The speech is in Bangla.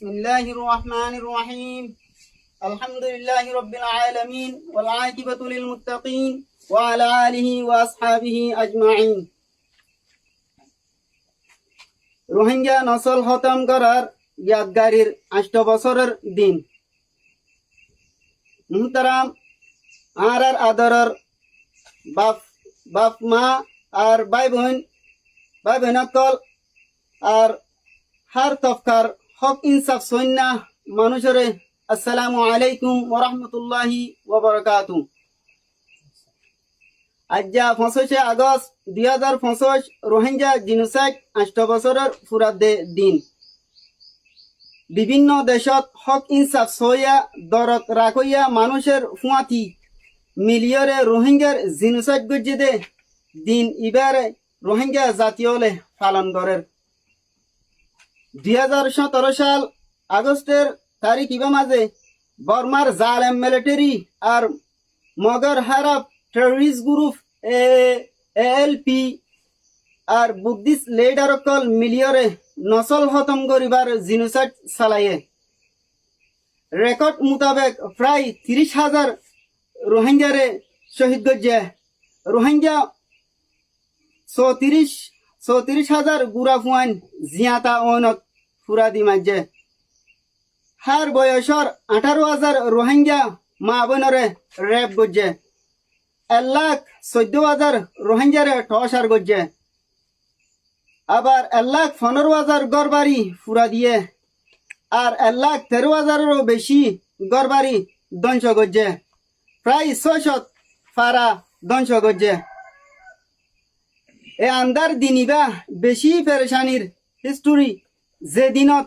بسم الله الرحمن الرحيم الحمد لله رب العالمين والعاقبة للمتقين وعلى آله وأصحابه أجمعين রোহিঙ্গা নসল খতম করার ইয়াদগারির 8 বছরের দিন মুহতারাম আর আদরের বাপ মা আর ভাই বোন সকল আর হার তফকার হক ইনসাফ সৈন্যা মানুষের আসসালামু আলাইকুম ওয়া রাহমাতুল্লাহি ওয়া বারাকাতুহু। আজ 25 আগস্ট 2025 রোহিঙ্গা জিনোসাইড 8 বছরের ফুরাদে দিন। বিভিন্ন দেশত হক ইনসাফ সইয়া দরদ রাখইয়া মানুষের ফুয়াতি মিলিয়রে রোহিঙ্গার জিনোসাইড গজ্জেদে দিন ইবারে রোহিঙ্গা জাতীয়লে পালন করের 2017 সাল আগস্টের তারিখ ইবা মাঝে বর্মার জালেম মিলিটারি আর মগর হারাপ টেররিস্ট গ্রুপ এএলপি আর বুদ্ধিস্ট লিডারকল মিলিয়রে নসল খতম করিবার জিনোসাইড চালায়ে। রেকর্ড মোতাবেক প্রায় 30,000 রোহিঙ্গারে শহীদ গজ্জে। রোহিঙ্গা 34,000 গুড়া ফুয়ান জিয়াতা অনত ফুরাদি মাঝে। হার বয়সর 18,000 রোহিঙ্গা মা বোনরে রেপ গজ্জে। 1,14,000 রোহিঙ্গারে টসার গজ্জে। আবার 1,15,000 গড়বাড়ি ফুরা দিয়ে আর 1,13,000 বেশি গড়বাড়ি ধ্বংস গজ্জে। প্রায় 600 ফারা ধ্বংস গজ্জে। এ আন্দার দিনিবা বেশি পেরেশানির হিস্টোরি যে দিনত